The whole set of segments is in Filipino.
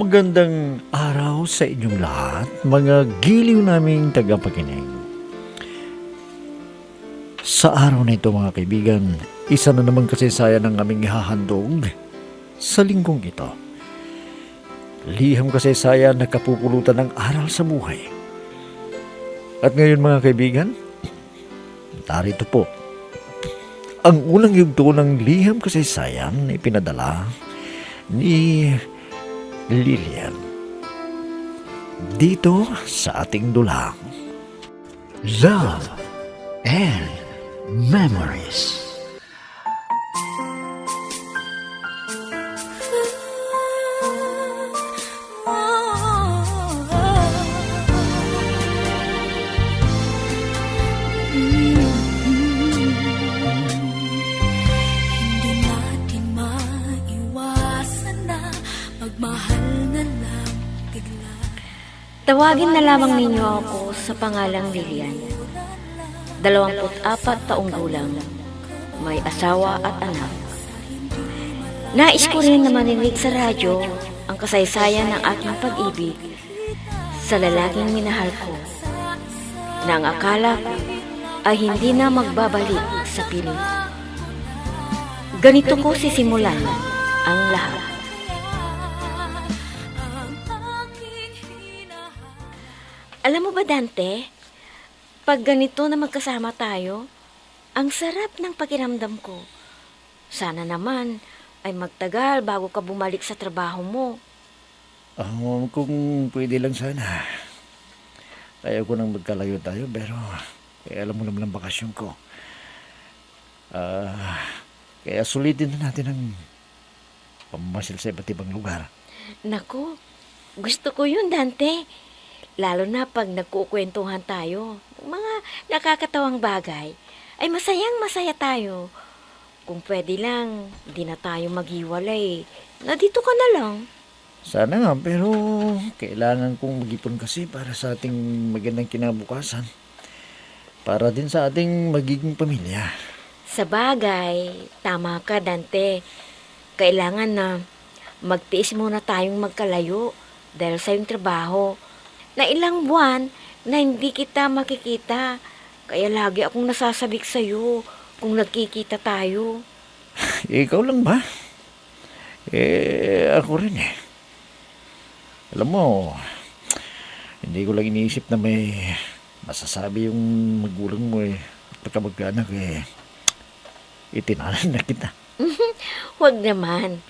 Magandang araw sa inyong lahat, mga giliw naming tagapakinig. Sa araw na ito mga kaibigan, isa na naman kasaysayan ang aming ihahandog sa linggong ito. Liham kasaysayan na kapupulutan ng aral sa buhay. At ngayon mga kaibigan, narito po ang unang yugto ng liham kasaysayan na ipinadala ni Lilian dito sa ating dulang Love and Memories. Hindi natin maiwasan na magmahal na lang bigla. Tawagin na lamang ninyo ako sa pangalang Lilian. 24 taong gulang, may asawa at anak. Nais ko rin na marinig sa radyo ang kasaysayan ng aking pag-ibig sa lalaking minahal ko, na ang akala ko ay hindi na magbabalik sa piling. Ganito ko sisimulan ang lahat. Alam mo ba, Dante, pag ganito na magkasama tayo, ang sarap ng pakiramdam ko. Sana naman ay magtagal bago ka bumalik sa trabaho mo. Kung pwede lang sana. Ayaw ko nang magkalayo tayo, pero alam mo naman ang bakasyon ko. Kaya sulitin na natin ang pamamasyal sa iba't ibang lugar. Naku, gusto ko yun, Dante. Lalo na pag nagkukwentuhan tayo ng mga nakakatawang bagay, ay masayang masaya tayo. Kung pwede lang, di na tayo maghiwalay. Na dito ka na lang. Sana nga, pero kailangan kong mag-ipon kasi para sa ating magandang kinabukasan. Para din sa ating magiging pamilya. Sa bagay, tama ka, Dante. Kailangan na magtiis muna tayong magkalayo dahil sa iyong trabaho. Na ilang buwan na hindi kita makikita. Kaya lagi akong nasasabik sa'yo kung nagkikita tayo. Ikaw lang ba? Ako rin eh. Alam mo, hindi ko lang iniisip na may masasabi yung magulang mo eh. Pagkamag-anak itinanan na kita. Huwag naman.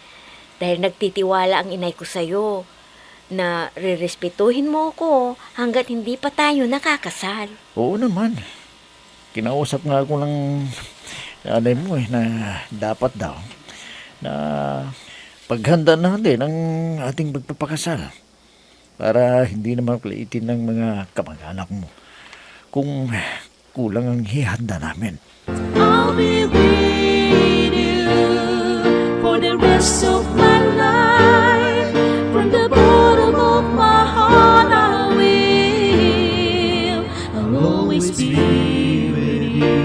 Dahil nagtitiwala ang inay ko sa'yo na rerespetuhin mo ko hanggat hindi pa tayo nakakasal. Oo naman. Kinausap nga ako ng nanay mo na dapat daw na paghanda natin ang ating pagpapakasal para hindi naman paliitin ng mga kamag-anak mo kung kulang ang hihanda namin. I'll be with you for the rest of my life. From the bottom of my heart I'll always be with you.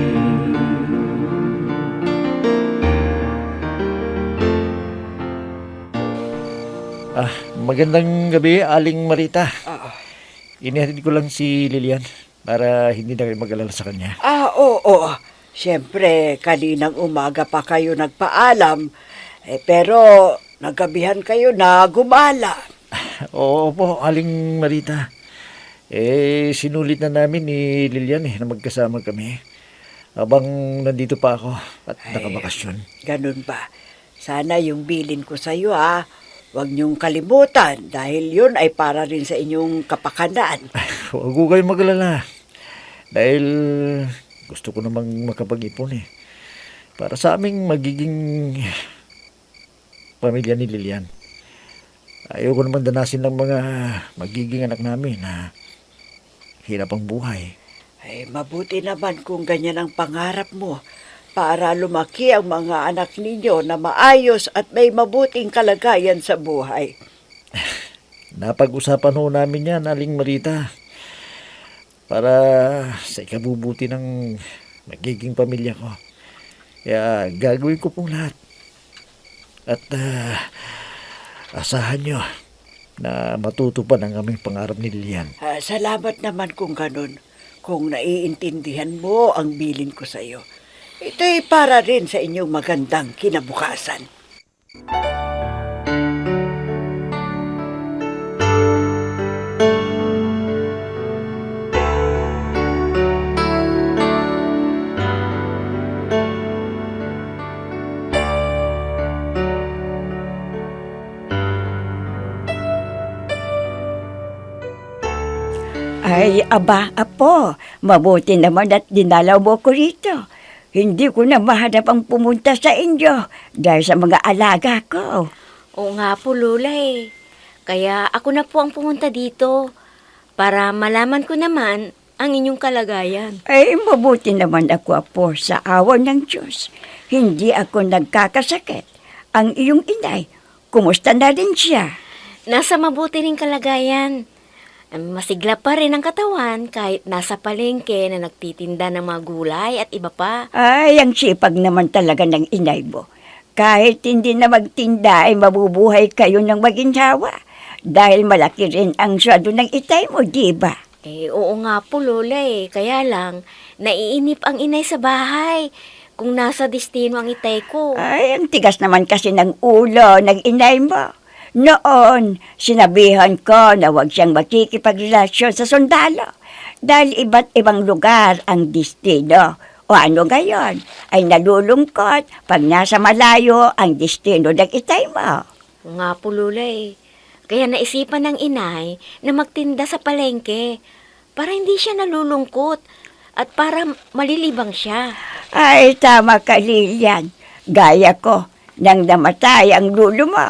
Magandang gabi, Aling Marita. Inihatid ko lang si Lilian para hindi na kayo mag-alala sa kanya. Oo. Siyempre, kaninang umaga pa kayo nagpaalam. Pero naggabihan kayo na gumala. Oo po, Aling Marita. Sinulit na namin ni Lilian na magkasama kami habang nandito pa ako at nakabakasyon. Ganun ba? Sana yung bilin ko sa'yo huwag niyong kalimutan dahil yun ay para rin sa inyong kapakanan. Huwag ko kayo mag-alala dahil gusto ko namang makapag-ipon para sa aming magiging pamilya ni Lilian. Ayaw ko naman danasin ng mga magiging anak namin na hirap ang buhay. Mabuti naman kung ganyan ang pangarap mo para lumaki ang mga anak ninyo na maayos at may mabuting kalagayan sa buhay. Napag-usapan ho namin yan, Aling Marita, para sa ikabubuti ng magiging pamilya ko. Kaya gagawin ko pong lahat. At asahan nyo, na matutupad ang aming pangarap ni Lilian. Salamat naman kung ganun. Kung naiintindihan mo ang bilin ko sa iyo. Ito'y para rin sa inyong magandang kinabukasan. Ay, aba, apo, mabuti naman at dinalaw mo ko rito. Hindi ko na mahanap ang pumunta sa inyo dahil sa mga alaga ko. Oo nga po, Lola eh. Kaya ako na po ang pumunta dito para malaman ko naman ang inyong kalagayan. Ay, mabuti naman ako, apo, sa awa ng Diyos. Hindi ako nagkakasakit. Ang iyong inay, kumusta na rin siya? Nasa mabuti ring kalagayan. Masigla pa rin ang katawan kahit nasa palengke na nagtitinda ng mga gulay at iba pa. Ay, ang sipag naman talaga ng inay mo. Kahit hindi na magtinda ay mabubuhay kayo ng maginhawa. Dahil malaki rin ang sweldo ng itay mo, di ba? Oo nga po, Lola eh. Kaya lang, naiinip ang inay sa bahay kung nasa destino ang itay ko. Ay, ang tigas naman kasi ng ulo ng inay mo. Noon, sinabihan ko na huwag siyang makikipagrelasyon sa sundalo dahil iba't ibang lugar ang destino. O ano ngayon, ay nalulungkot pag nasa malayo ang destino ng itay mo. Oo nga po, Lola eh. Kaya naisipan ng inay na magtinda sa palengke para hindi siya nalulungkot at para malilibang siya. Ay, tama ka, Lilian. Gaya ko, nang namatay ang lulo mo.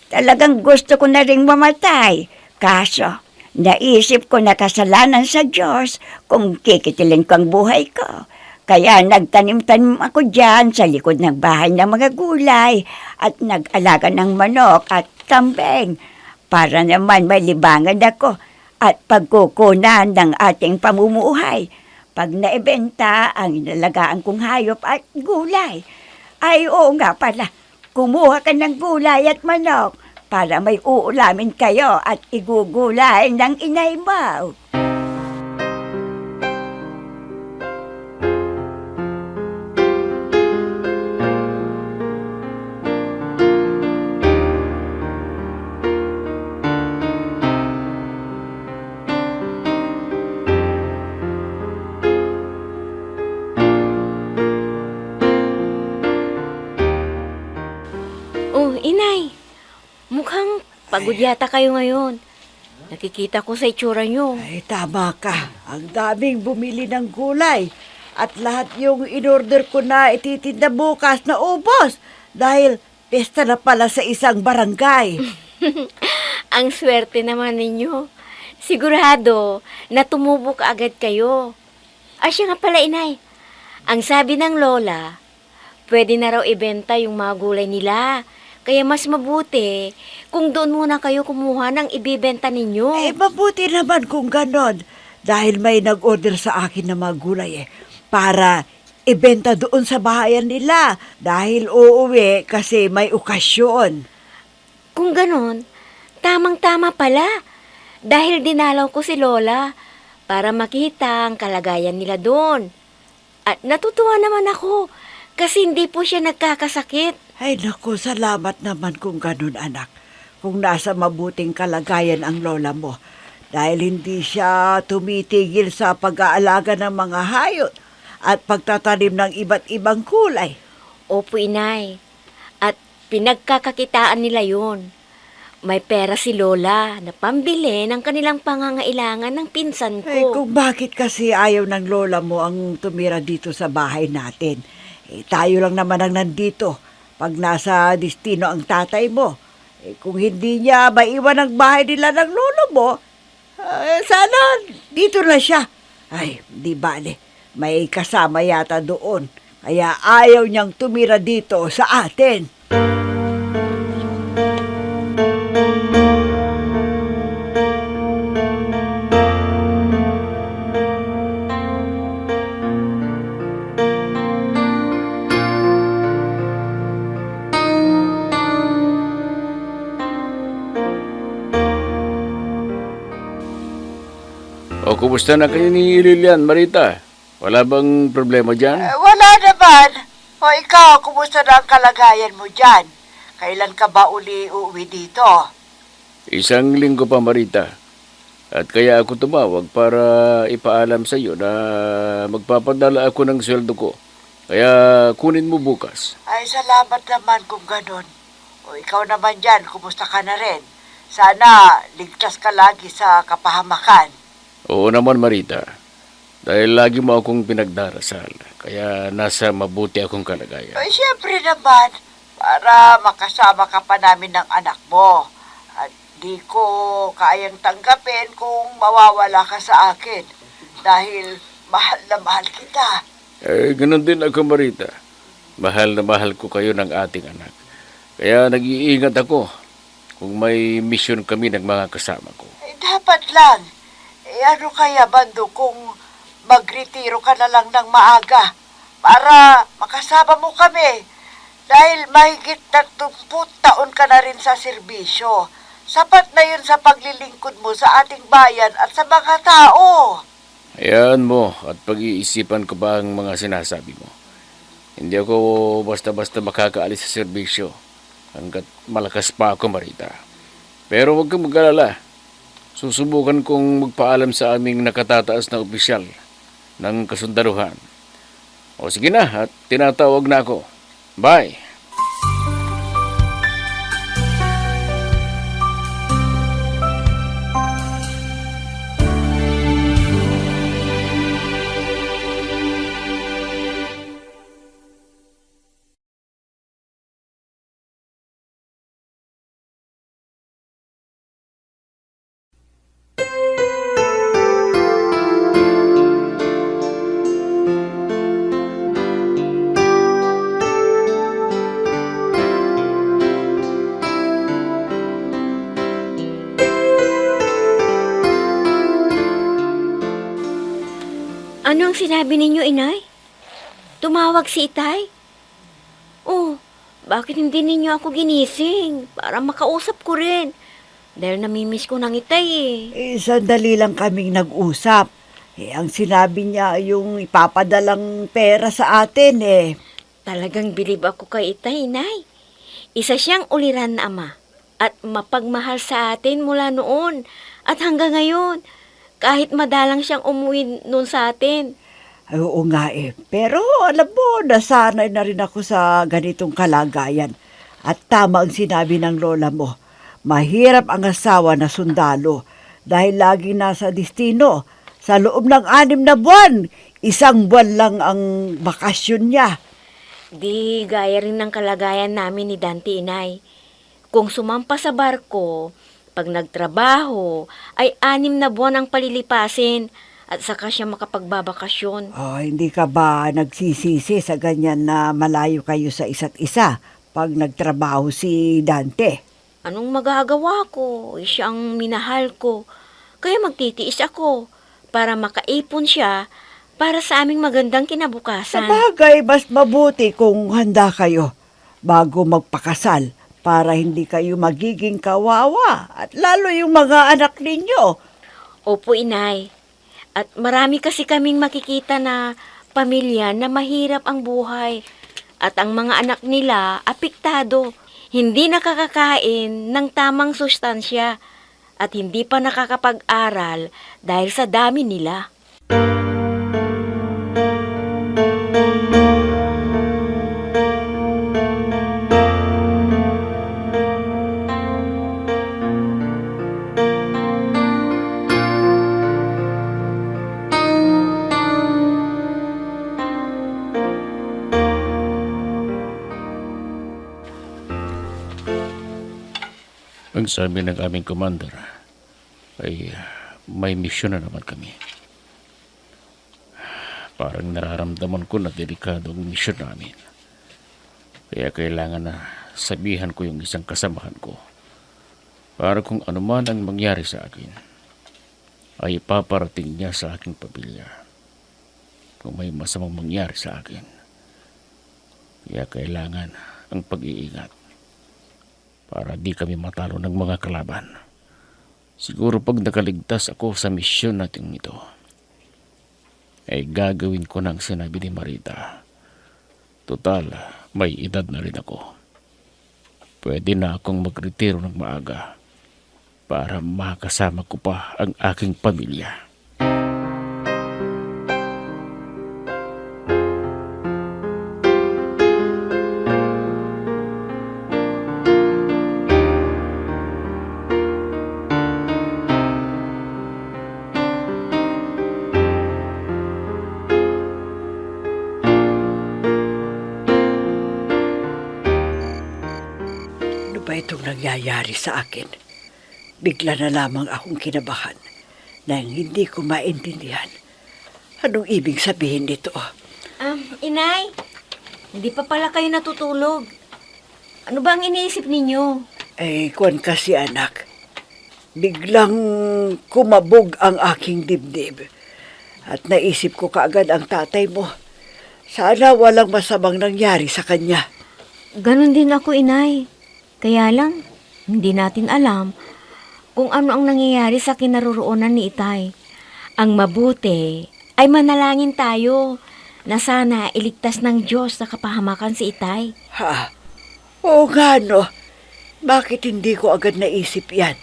Talagang gusto ko na ring mamatay. Kaso, naisip ko na kasalanan sa Diyos kung kikitilin ko ang buhay ko. Kaya nagtanim-tanim ako dyan sa likod ng bahay ng mga gulay at nag-alaga ng manok at kambing para naman may libangan ako at pagkukunan ng ating pamumuhay. Pag naibenta ang inalagaan kong hayop at gulay. Ay, oo nga pala. Kumuha ka ng gulay at manok para may uulamin kayo at igugulay ng inay mo. Oh, inay, mukhang pagod yata kayo ngayon. Nakikita ko sa itsura nyo. Ay, tama ka. Ang daming bumili ng gulay. At lahat yung in-order ko na ititinda bukas na ubos. Dahil pesta na pala sa isang barangay. Ang swerte naman ninyo. Sigurado na tumubo ka agad kayo. Siya nga pala, inay. Ang sabi ng lola, pwede na raw ibenta yung mga gulay nila. Kaya mas mabuti kung doon muna kayo kumuha ng ibibenta ninyo. Eh, mabuti naman kung ganon. Dahil may nag-order sa akin ng mga gulay para ibenta doon sa bahayan nila. Dahil uuwi kasi may okasyon. Kung ganon, tamang-tama pala. Dahil dinalaw ko si Lola para makita ang kalagayan nila doon. At natutuwa naman ako kasi hindi po siya nagkakasakit. Ay naku, salamat naman kung ganun anak. Kung nasa mabuting kalagayan ang lola mo. Dahil hindi siya tumitigil sa pag-aalaga ng mga hayop at pagtatanim ng iba't ibang kulay. Opo, inay. At pinagkakakitaan nila yun. May pera si Lola na pambili ng kanilang pangangailangan ng pinsan ko. Ay kung bakit kasi ayaw ng lola mo ang tumira dito sa bahay natin. Tayo lang naman ang nandito pag nasa destino ang tatay mo. Kung hindi niya maiwan ang bahay nila ng lolo mo, sana dito na siya. Ay, di bale. May kasama yata doon. Kaya ayaw niyang tumira dito sa atin. O, kumusta na kayo ni Lilian, Marita? Wala bang problema dyan? Wala naman. O ikaw, kumusta na ang kalagayan mo dyan? Kailan ka ba uli uuwi dito? Isang linggo pa, Marita. At kaya ako tumawag para ipaalam sa iyo na magpapadala ako ng sweldo ko. Kaya kunin mo bukas. Ay, salamat naman kung ganun. O ikaw naman dyan, kumusta ka na rin? Sana ligtas ka lagi sa kapahamakan. Oo naman, Marita. Dahil lagi mo akong pinagdarasal. Kaya nasa mabuti akong kalagayan. Ay, siyempre naman, para makasama ka pa namin ng anak mo. At di ko kayang tanggapin kung mawawala ka sa akin. Dahil mahal na mahal kita. Ganun din ako, Marita. Mahal na mahal ko kayo ng ating anak. Kaya nag-iingat ako kung may mission kami ng mga kasama ko. Dapat lang. Ano kaya, Bando, kung magretiro ka na lang ng maaga para makasama mo kami? Dahil mahigit 30 taon ka na rin sa serbisyo. Sapat na yun sa paglilingkod mo sa ating bayan at sa mga tao. Hayaan mo at pag-iisipan ko ba ang mga sinasabi mo. Hindi ako basta-basta makakaalis sa serbisyo hanggat malakas pa ako, Marita. Pero huwag kang mag-alala. Susubukan kong magpaalam sa aming nakatataas na opisyal ng kasundaluhan. O sige na, at tinatawag na ako. Bye! Ano ang sinabi ninyo, inay? Tumawag si itay? Oh, bakit hindi ninyo ako ginising para makausap ko rin? Dahil namimiss ko ng itay Sandali lang kaming nag-usap. Ang sinabi niya yung ipapadalang pera sa atin Talagang bilib ako kay itay, inay. Isa siyang uliran na ama at mapagmahal sa atin mula noon at hanggang ngayon. Kahit madalang siyang umuwi noon sa atin. Ay, oo nga Pero alam mo, nasanay na rin ako sa ganitong kalagayan. At tama ang sinabi ng lola mo. Mahirap ang asawa na sundalo dahil lagi nasa destino. Sa loob ng 6 na buwan, 1 buwan lang ang bakasyon niya. Di gaya rin ng kalagayan namin ni Dante, inay. Kung sumampa sa barko, pag nagtrabaho, ay 6 na buwan ang palilipasin at saka siya makapagbabakasyon. Hindi ka ba nagsisisi sa ganyan na malayo kayo sa isa't isa pag nagtrabaho si Dante? Anong magagawa ko? Siya ang minahal ko. Kaya magtitiis ako para makaipon siya para sa aming magandang Sa kinabukasan. bagay, mas mabuti kung handa kayo bago magpakasal para hindi kayo magiging kawawa at lalo yung mga anak ninyo. Opo, inay. At marami kasi kaming makikita na pamilya na mahirap ang buhay. At ang mga anak nila apektado. Hindi nakakakain ng tamang sustansya. At hindi pa nakakapag-aral dahil sa dami nila. Ang sabi ng aming commander ay may misyon na naman kami. Parang nararamdaman ko na delikado ang misyon namin. Kaya kailangan na sabihan ko yung isang kasamahan ko para kung ano man ang mangyari sa akin ay ipaparating niya sa aking pamilya kung may masamang mangyari sa akin. Kaya kailangan ang pag-iingat para di kami matalo ng mga kalaban Siguro pag nakaligtas ako sa misyon natin ito, ay gagawin ko ng sinabi ni Marita. Total, may edad na rin ako. Pwede na akong magretiro ng maaga para makasama ko pa ang aking pamilya. Ano ba itong nangyayari sa akin? Bigla na lamang akong kinabahan nang hindi ko maintindihan. Anong ibig sabihin nito? Inay, hindi pa pala kayo natutulog. Ano ba ang iniisip ninyo? Kuwan kasi anak, biglang kumabog ang aking dibdib. At naisip ko kaagad ang tatay mo. Sana walang masamang nangyari sa kanya. Ganon din ako, inay. Kaya lang, hindi natin alam kung ano ang nangyayari sa kinaroroonan ni Itay. Ang mabuti ay manalangin tayo na sana iligtas ng Diyos sa kapahamakan si Itay. Ha? Oo nga no. Bakit hindi ko agad naisip yan?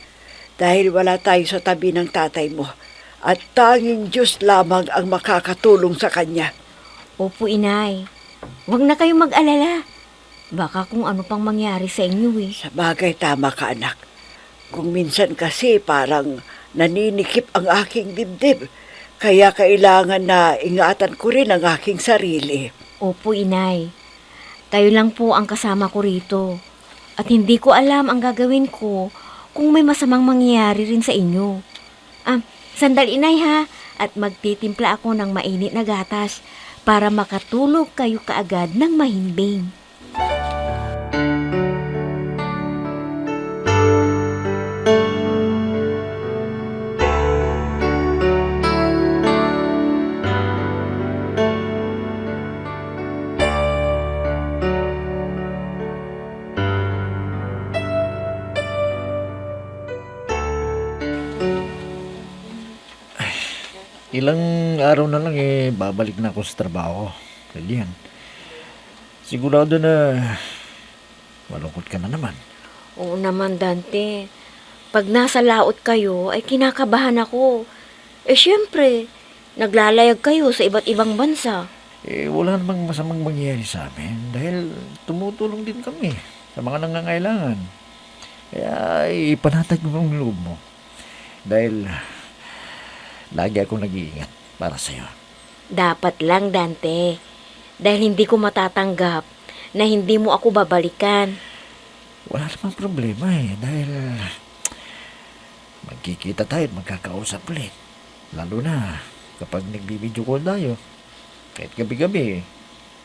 Dahil wala tayo sa tabi ng tatay mo. At tanging Diyos lamang ang makakatulong sa kanya. Opo, inay. Huwag na kayong mag-alala. Baka kung ano pang mangyari sa inyo eh. Sa bagay tama ka anak. Kung minsan kasi parang naninikip ang aking dibdib. Kaya kailangan na ingatan ko rin ang aking sarili. Opo, inay. Kayo lang po ang kasama ko rito. At hindi ko alam ang gagawin ko kung may masamang mangyayari rin sa inyo. Sandali, inay ha. At magtitimpla ako ng mainit na gatas para makatulog kayo kaagad ng mahimbing. Ilang araw na lang babalik na ako sa trabaho. Lilian, sigurado na malungkot ka na naman. Oo naman, Dante. Pag nasa laot kayo, ay kinakabahan ako. Siyempre, naglalayag kayo sa iba't ibang bansa. Wala namang masamang mangyayari sa amin dahil tumutulong din kami sa mga nangangailangan. Kaya ipanatag mo ang loob mo. Dahil lagi akong nag-iingat para sa'yo. Dapat lang, Dante. Dahil hindi ko matatanggap na hindi mo ako babalikan. Wala namang problema dahil magkikita tayo at magkakausap ulit. Lalo na kapag nagbibideo call tayo. Kahit gabi-gabi,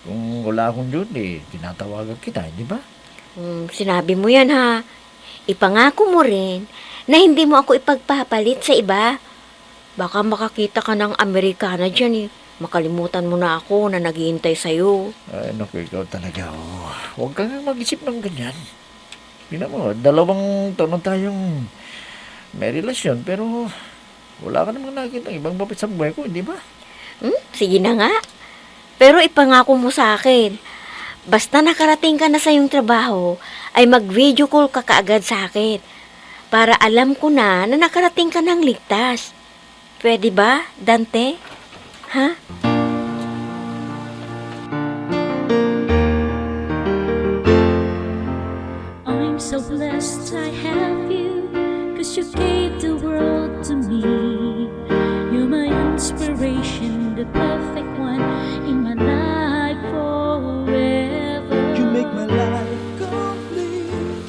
kung wala akong duty, tinatawagan kita, di ba? Sinabi mo yan ha. Ipangako mo rin na hindi mo ako ipagpapalit sa iba. Baka makakita ka ng Amerikana dyan Makalimutan mo na ako na naghihintay sa'yo. Ay, naku, ikaw talaga. Huwag kang mag-isip ng ganyan. Tingnan mo, 2 taon na tayong may relasyon, pero wala ka namang nakikita ng ibang babae sa buhay ko, di ba? Sige na nga. Pero ipangako mo sa akin, basta nakarating ka na sa iyong trabaho, ay mag-video call ka kaagad sa akin para alam ko na nakarating ka ng ligtas. Pwede ba, Dante? Ha? I'm so blessed I have you, 'cause you gave the world to me. You're my inspiration, the perfect one in my life forever. You make my life complete.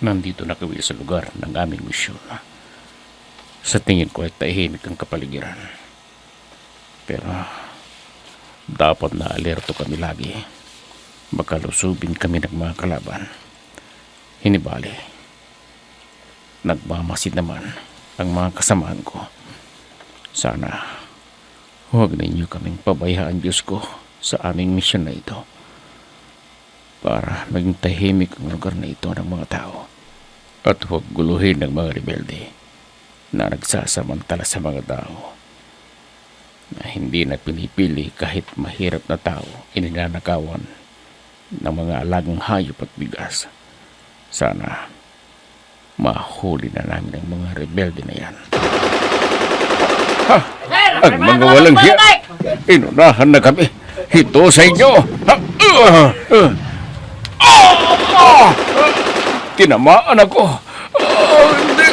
Nandito na kami sa lugar ng aming misyon. Sa tingin ko ay tahimik ang kapaligiran. Pero dapat na alerto kami lagi. Baka lusubin kami ng mga kalaban. Hinibali. Nagmamasid naman ang mga kasamahan ko. Sana huwag ninyo kaming pabayaan, Diyos ko, sa aming misyon na ito. Para maging tahimik ang lugar na ito ng mga tao. At huwag guluhin ng mga rebelde na nagsasamantala sa mga tao na hindi na pinipili kahit mahirap na tao ininanakawan ng mga alagang hayop at bigas. Sana mahuli na namin ang mga rebelde na yan. Ha! Ang mga walang hiya! Inunahan na kami! Ito sa inyo! Ha! Tinamaan ako! Hindi!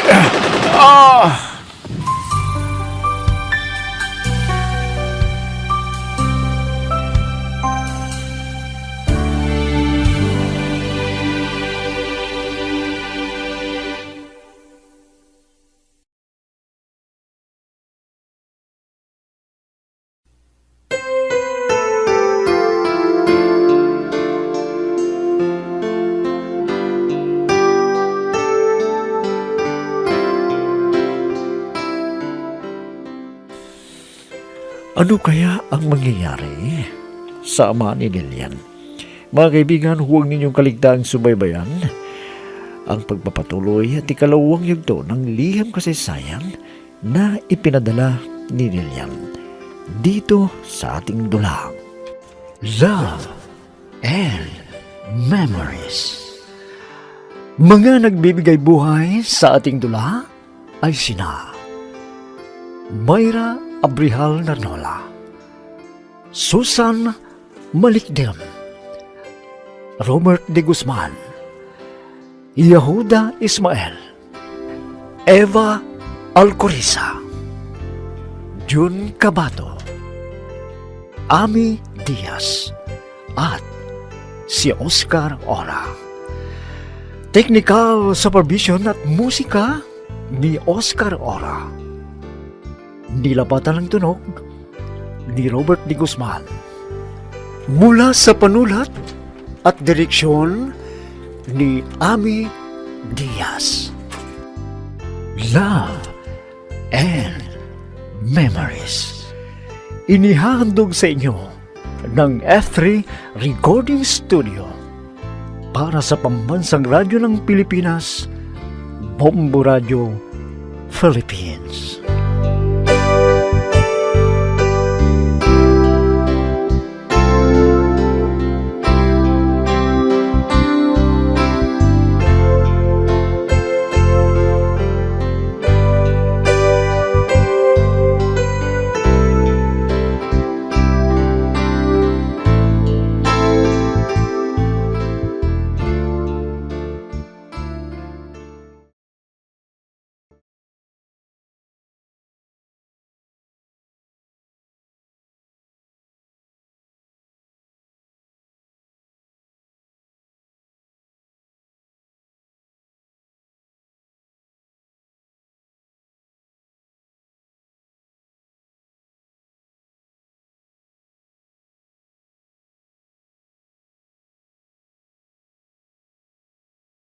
Ano kaya ang mangyayari sa ama ni Lilian? Mga kaibigan, huwag ninyong kaligtaang subaybayan ang pagpapatuloy at ikalawang yugto ng liham kasaysayan na ipinadala ni Lilian dito sa ating dula. Love and Memories. Mga nagbibigay buhay sa ating dula ay sina Mayra Abrihal Narnola, Susan Malikdem, Robert de Guzman, Yehuda Ismael, Eva Alcoriza, Jun Cabato, Ami Diaz, at si Oscar Ora. Technical supervision at musika ni Oscar Ora. Nilapatan ng tunog ni Robert de Guzman. Mula sa panulat at direksyon ni Ami Diaz. Love and Memories. Inihahandog sa inyo ng F3 Recording Studio para sa Pambansang Radyo ng Pilipinas, Bombo Radio, Philippines.